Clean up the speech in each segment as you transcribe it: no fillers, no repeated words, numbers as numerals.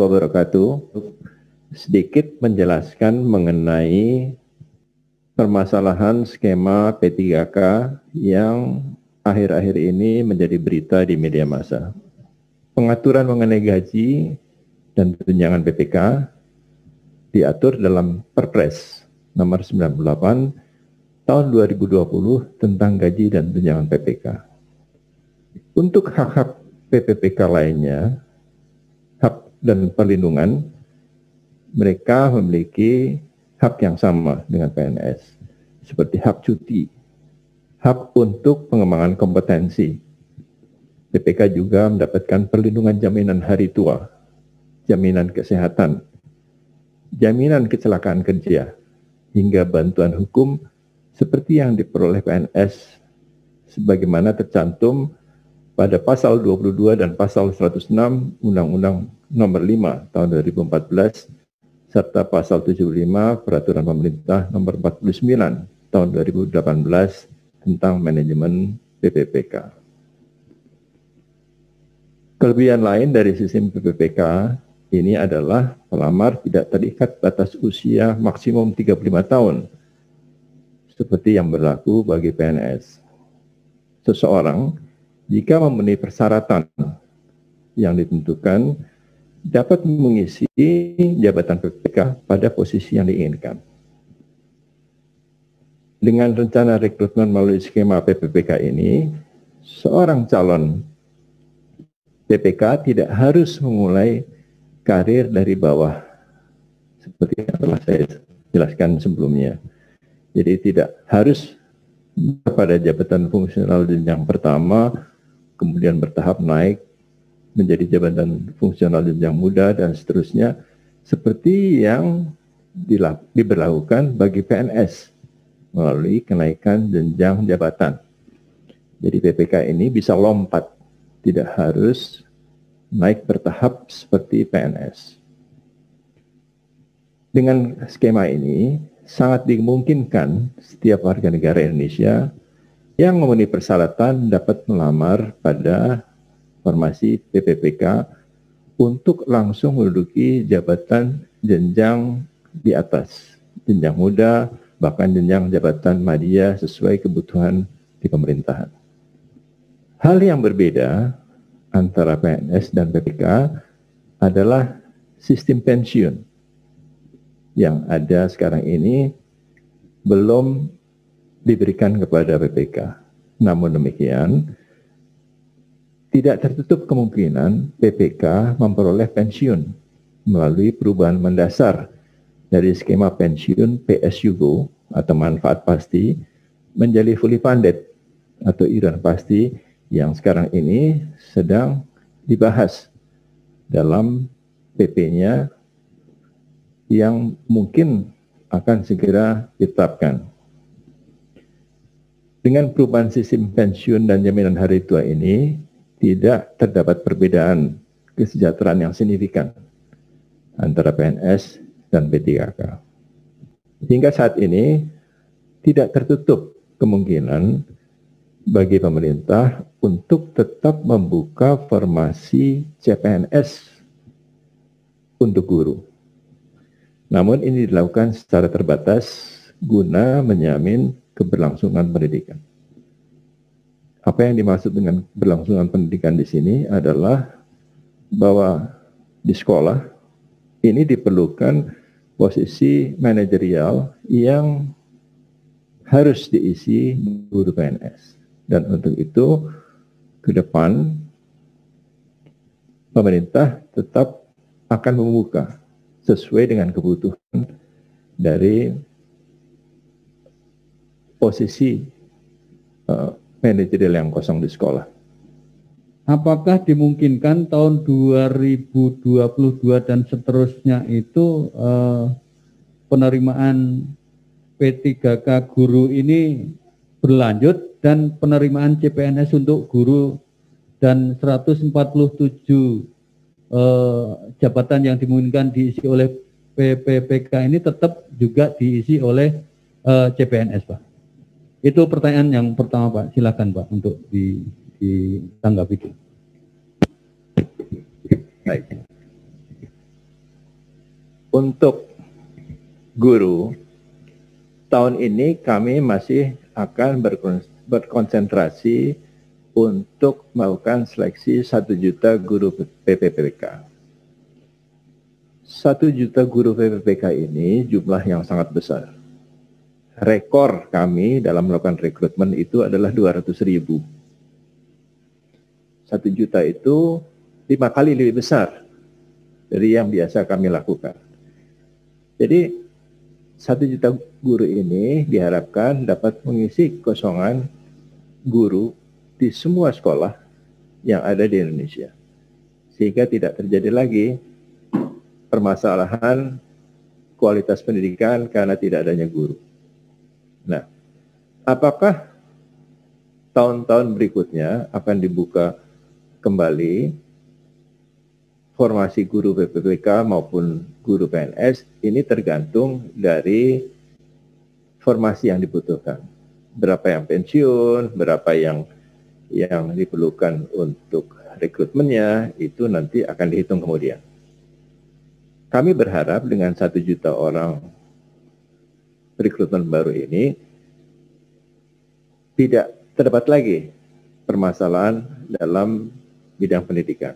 wabarakatuh. Sedikit menjelaskan mengenai permasalahan skema P3K yang akhir-akhir ini menjadi berita di media massa. Pengaturan mengenai gaji dan tunjangan PPK diatur dalam Perpres nomor 98 tahun 2020 tentang gaji dan tunjangan PPK. Untuk hak-hak PPPK lainnya, hak dan perlindungan, mereka memiliki hak yang sama dengan PNS, seperti hak cuti, hak untuk pengembangan kompetensi. PPK juga mendapatkan perlindungan jaminan hari tua, jaminan kesehatan, jaminan kecelakaan kerja, hingga bantuan hukum seperti yang diperoleh PNS sebagaimana tercantum pada pasal 22 dan pasal 106 Undang-Undang nomor 5 tahun 2014 serta pasal 75 Peraturan Pemerintah nomor 49 tahun 2018 tentang manajemen PPPK. Kelebihan lain dari sistem PPPK ini adalah pelamar tidak terikat batas usia maksimum 35 tahun seperti yang berlaku bagi PNS. Seseorang jika memenuhi persyaratan yang ditentukan dapat mengisi jabatan PPK pada posisi yang diinginkan. Dengan rencana rekrutmen melalui skema PPPK ini, seorang calon PPK tidak harus memulai karir dari bawah seperti yang telah saya jelaskan sebelumnya. Jadi tidak harus pada jabatan fungsional jenjang pertama, kemudian bertahap naik menjadi jabatan fungsional jenjang muda dan seterusnya, seperti yang diberlakukan bagi PNS melalui kenaikan jenjang jabatan. Jadi PPK ini bisa lompat, tidak harus naik bertahap seperti PNS. Dengan skema ini, sangat dimungkinkan setiap warga negara Indonesia yang memenuhi persyaratan dapat melamar pada formasi PPPK untuk langsung menduduki jabatan jenjang di atas, jenjang muda, bahkan jenjang jabatan madya sesuai kebutuhan di pemerintahan. Hal yang berbeda antara PNS dan PPK adalah sistem pensiun yang ada sekarang ini belum diberikan kepada PPK. Namun demikian, tidak tertutup kemungkinan PPK memperoleh pensiun melalui perubahan mendasar dari skema pensiun PSUGO atau manfaat pasti menjadi fully funded atau iuran pasti yang sekarang ini sedang dibahas dalam PP-nya yang mungkin akan segera ditetapkan. Dengan perubahan sistem pensiun dan jaminan hari tua ini, tidak terdapat perbedaan kesejahteraan yang signifikan antara PNS dan P3K. Hingga saat ini, tidak tertutup kemungkinan bagi pemerintah untuk tetap membuka formasi CPNS untuk guru. Namun ini dilakukan secara terbatas guna menjamin keberlangsungan pendidikan. Apa yang dimaksud dengan berlangsungan pendidikan di sini adalah bahwa di sekolah ini diperlukan posisi manajerial yang harus diisi guru PNS. Dan untuk itu, ke depan pemerintah tetap akan membuka sesuai dengan kebutuhan dari posisi manajerial yang kosong di sekolah. Apakah dimungkinkan tahun 2022 dan seterusnya itu penerimaan P3K guru ini berlanjut dan penerimaan CPNS untuk guru dan 147 jabatan yang dimungkinkan diisi oleh PPPK ini tetap juga diisi oleh CPNS, Pak? Itu pertanyaan yang pertama, Pak. Silakan, Pak, untuk ditanggapi. Baik. untuk guru, tahun ini kami masih akan berkonsentrasi untuk melakukan seleksi 1 juta guru PPPK. 1 juta guru PPPK ini jumlah yang sangat besar. Rekor kami dalam melakukan rekrutmen itu adalah 200.000. 1 juta itu 5 kali lebih besar dari yang biasa kami lakukan. Jadi 1 juta guru ini diharapkan dapat mengisi kekosongan guru di semua sekolah yang ada di Indonesia. Sehingga tidak terjadi lagi permasalahan kualitas pendidikan karena tidak adanya guru. Nah, apakah tahun-tahun berikutnya akan dibuka kembali formasi guru PPPK maupun guru PNS? Ini tergantung dari formasi yang dibutuhkan. Berapa yang pensiun, berapa yang diperlukan untuk rekrutmennya, itu nanti akan dihitung kemudian. Kami berharap dengan 1 juta orang rekrutmen baru ini tidak terdapat lagi permasalahan dalam bidang pendidikan,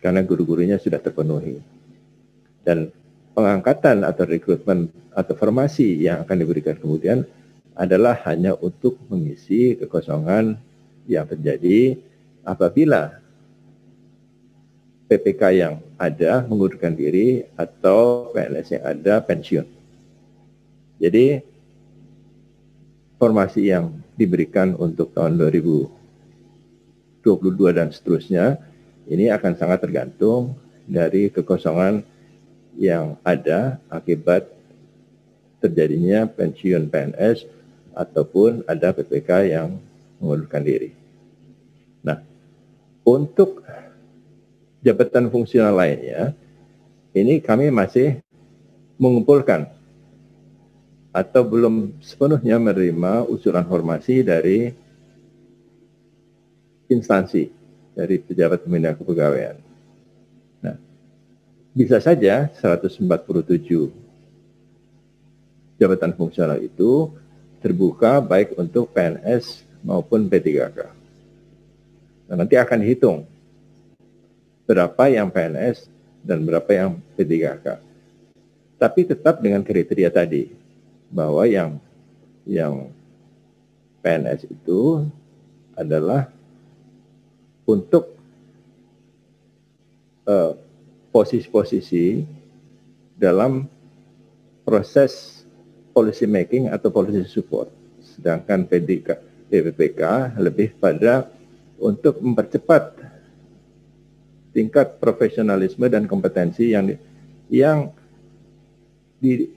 karena guru-gurunya sudah terpenuhi. Dan pengangkatan atau rekrutmen atau formasi yang akan diberikan kemudian adalah hanya untuk mengisi kekosongan yang terjadi apabila PPK yang ada mengundurkan diri atau PNS yang ada pensiun. Jadi formasi yang diberikan untuk tahun 2022 dan seterusnya ini akan sangat tergantung dari kekosongan yang ada akibat terjadinya pensiun PNS ataupun ada PPK yang mengundurkan diri. Nah, untuk jabatan fungsional lainnya, ini kami masih mengumpulkan atau belum sepenuhnya menerima usulan formasi dari instansi, dari pejabat pembina kepegawaian. Nah, bisa saja 147 jabatan fungsional itu terbuka baik untuk PNS maupun P3K. Nah, nanti akan dihitung berapa yang PNS dan berapa yang P3K. Tapi tetap dengan kriteria tadi, bahwa yang PNS itu adalah untuk posisi-posisi dalam proses policy making atau policy support. Sedangkan PPPK lebih pada untuk mempercepat tingkat profesionalisme dan kompetensi yang di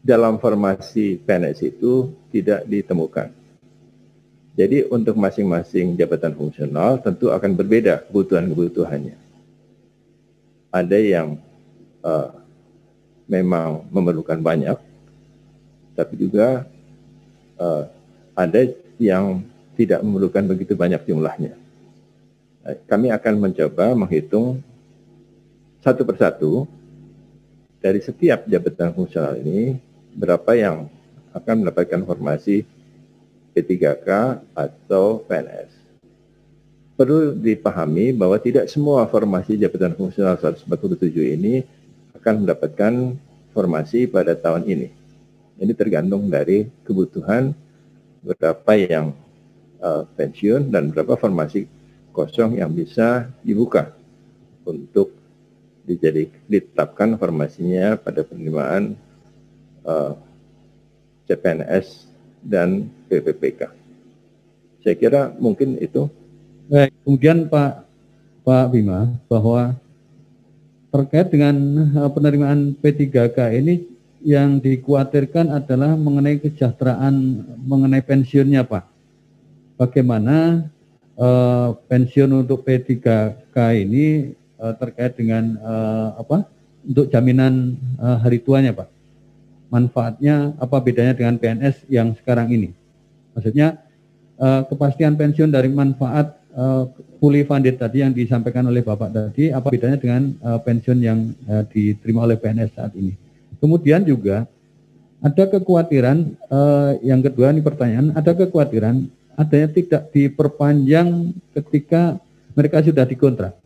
dalam formasi PNS itu tidak ditemukan. Jadi untuk masing-masing jabatan fungsional tentu akan berbeda kebutuhan-kebutuhannya. Ada yang memang memerlukan banyak, tapi juga ada yang tidak memerlukan begitu banyak jumlahnya. Kami akan mencoba menghitung satu persatu dari setiap jabatan fungsional ini, berapa yang akan mendapatkan formasi P3K atau PNS. Perlu dipahami bahwa tidak semua formasi jabatan fungsional 147 ini akan mendapatkan formasi pada tahun ini. Ini tergantung dari kebutuhan, berapa yang pensiun dan berapa formasi kosong yang bisa dibuka untuk ditetapkan formasinya pada penerimaan CPNS dan PPPK. Saya kira mungkin itu. Baik, kemudian Pak Bima, bahwa terkait dengan penerimaan P3K ini yang dikhawatirkan adalah mengenai kesejahteraan, mengenai pensiunnya, Pak. Bagaimana pensiun untuk P3K ini terkait dengan untuk jaminan hari tuanya, Pak? Manfaatnya apa bedanya dengan PNS yang sekarang ini? Maksudnya kepastian pensiun dari manfaat fully funded tadi yang disampaikan oleh Bapak tadi, apa bedanya dengan pensiun yang diterima oleh PNS saat ini? Kemudian juga ada kekhawatiran, yang kedua ini pertanyaan, ada kekhawatiran adanya tidak diperpanjang ketika mereka sudah dikontrak.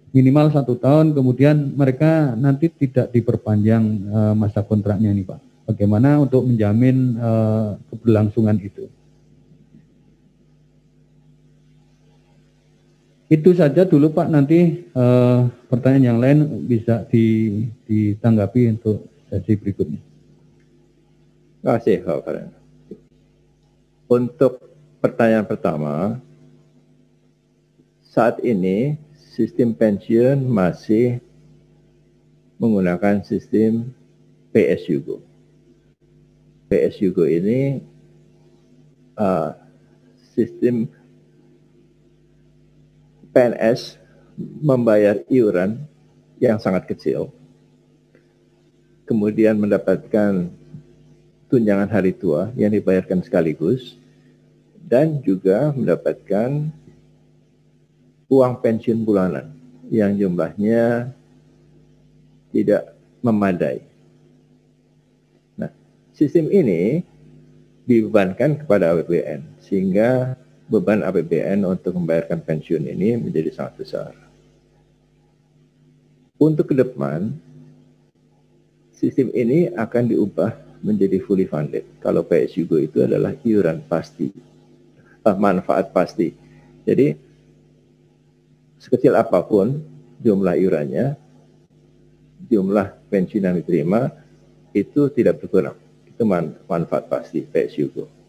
Minimal 1 tahun, kemudian mereka nanti tidak diperpanjang masa kontraknya ini Pak. Bagaimana untuk menjamin keberlangsungan itu? Itu saja dulu Pak, nanti pertanyaan yang lain bisa ditanggapi untuk sesi berikutnya. Terima kasih Pak Farhan. Untuk pertanyaan pertama, saat ini sistem pensiun masih menggunakan sistem PSUGO. PSUGO ini sistem PNS membayar iuran yang sangat kecil, kemudian mendapatkan tunjangan hari tua yang dibayarkan sekaligus, dan juga mendapatkan uang pensiun bulanan yang jumlahnya tidak memadai. Nah, sistem ini dibebankan kepada APBN, sehingga beban APBN untuk membayarkan pensiun ini menjadi sangat besar. Untuk ke depan, sistem ini akan diubah menjadi fully funded. Kalau PSUGO itu adalah iuran pasti, manfaat pasti. Jadi, sekecil apapun jumlah iurannya, jumlah pensiun yang diterima, itu tidak berkurang. Itu manfaat pasti PSUGO.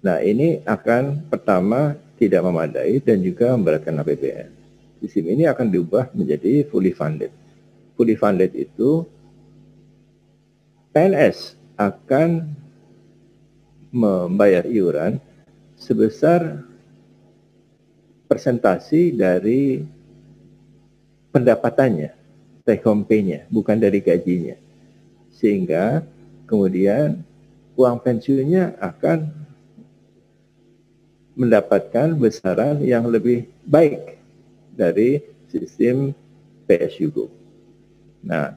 Nah, ini akan pertama tidak memadai dan juga memberatkan APBN. Sistem ini akan diubah menjadi fully funded. Fully funded itu PNS akan membayar iuran sebesar persentasi dari pendapatannya, take home pay-nya, bukan dari gajinya. Sehingga kemudian uang pensiunnya akan mendapatkan besaran yang lebih baik dari sistem PSUGO. Nah,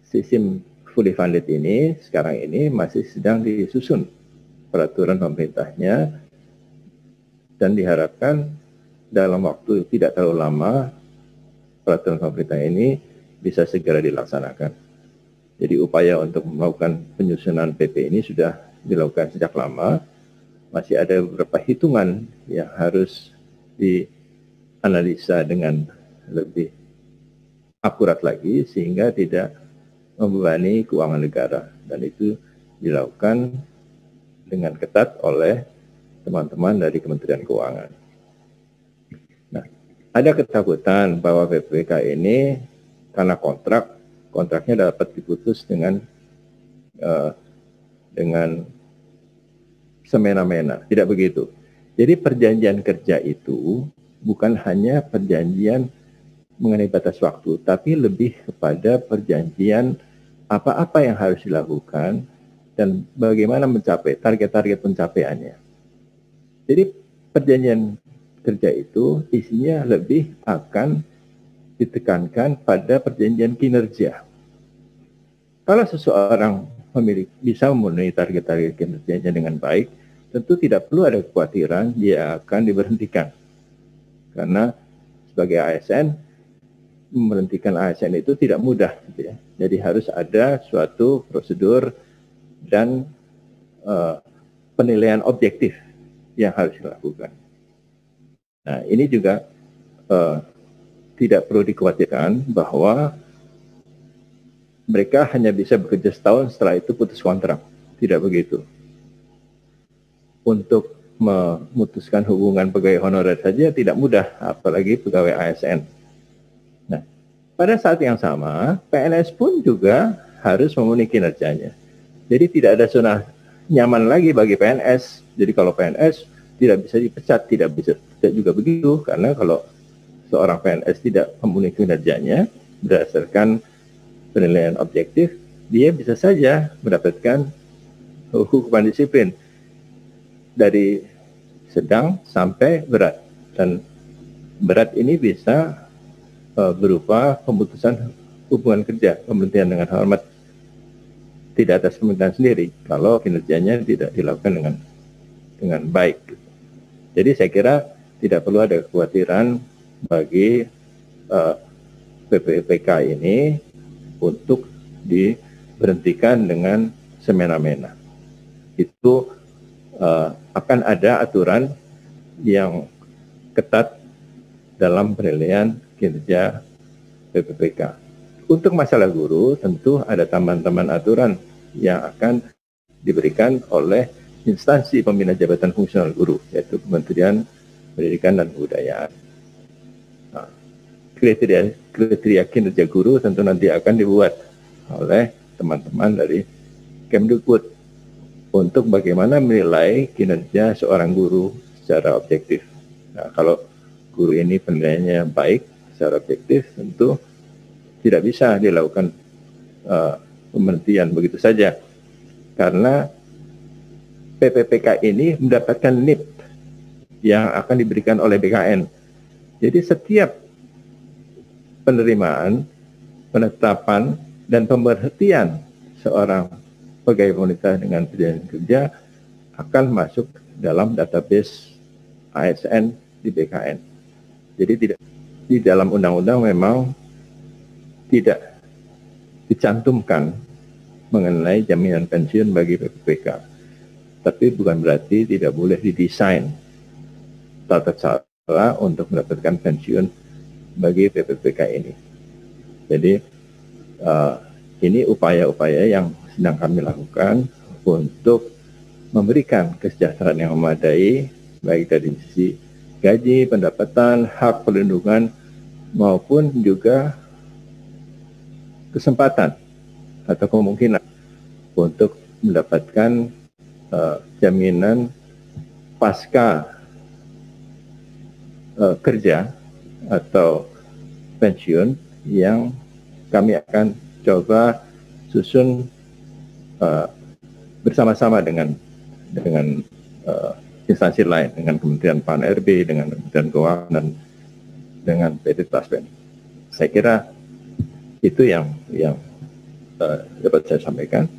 sistem fully funded ini sekarang ini masih sedang disusun peraturan pemerintahnya, dan diharapkan dalam waktu tidak terlalu lama peraturan pemerintah ini bisa segera dilaksanakan. Jadi upaya untuk melakukan penyusunan PP ini sudah dilakukan sejak lama. Masih ada beberapa hitungan yang harus dianalisa dengan lebih akurat lagi sehingga tidak membebani keuangan negara, dan itu dilakukan dengan ketat oleh teman-teman dari Kementerian Keuangan. Nah, ada ketakutan bahwa PPK ini karena kontraknya dapat diputus dengan semena-mena. Tidak begitu. Jadi perjanjian kerja itu bukan hanya perjanjian mengenai batas waktu, tapi lebih kepada perjanjian apa-apa yang harus dilakukan dan bagaimana mencapai target-target pencapaiannya. Jadi perjanjian kerja itu isinya lebih akan ditekankan pada perjanjian kinerja. Kalau seseorang bisa memenuhi target-target kinerjanya dengan baik, tentu tidak perlu ada kekhawatiran dia akan diberhentikan. Karena sebagai ASN, memberhentikan ASN itu tidak mudah. Gitu ya. Jadi harus ada suatu prosedur dan penilaian objektif yang harus dilakukan. Nah, ini juga tidak perlu dikhawatirkan bahwa mereka hanya bisa bekerja setahun, setelah itu putus kontrak. Tidak begitu. Untuk memutuskan hubungan pegawai honorer saja tidak mudah, apalagi pegawai ASN. Nah, pada saat yang sama, PNS pun juga harus memenuhi kinerjanya. Jadi tidak ada zona nyaman lagi bagi PNS. Jadi kalau PNS tidak bisa dipecat, tidak juga begitu, karena kalau seorang PNS tidak memenuhi kinerjanya berdasarkan penilaian objektif, dia bisa saja mendapatkan hukuman disiplin dari sedang sampai berat. Dan berat ini bisa berupa pemutusan hubungan kerja, pemberhentian dengan hormat, tidak atas permintaan sendiri, kalau kinerjanya tidak dilakukan dengan baik. Jadi saya kira tidak perlu ada kekhawatiran bagi PPPK ini untuk diberhentikan dengan semena-mena. Itu akan ada aturan yang ketat dalam penilaian kinerja PPPK. Untuk masalah guru, tentu ada tambahan-tambahan aturan yang akan diberikan oleh instansi pembina jabatan fungsional guru, yaitu Kementerian Pendidikan dan Kebudayaan. Nah, kriteria kinerja guru tentu nanti akan dibuat oleh teman-teman dari Kemdikbud untuk bagaimana menilai kinerja seorang guru secara objektif. Nah, kalau guru ini penilaiannya baik secara objektif, tentu tidak bisa dilakukan pemberhentian begitu saja, karena PPPK ini mendapatkan NIP yang akan diberikan oleh BKN. Jadi setiap penerimaan, penetapan, dan pemberhentian seorang pegawai pemerintah dengan perjanjian kerja akan masuk dalam database ASN di BKN. Jadi tidak, di dalam undang-undang memang tidak dicantumkan mengenai jaminan pensiun bagi PPPK. Tapi bukan berarti tidak boleh didesain tata cara untuk mendapatkan pensiun bagi PPPK ini. Jadi ini upaya-upaya yang sedang kami lakukan untuk memberikan kesejahteraan yang memadai, baik dari sisi gaji, pendapatan, hak perlindungan, maupun juga kesempatan atau kemungkinan untuk mendapatkan jaminan pasca kerja atau pensiun yang kami akan coba susun bersama-sama dengan instansi lain, dengan Kementerian PAN-RB, dengan Kementerian Keuangan, dan dengan PT Taspen. Saya kira itu yang dapat saya sampaikan.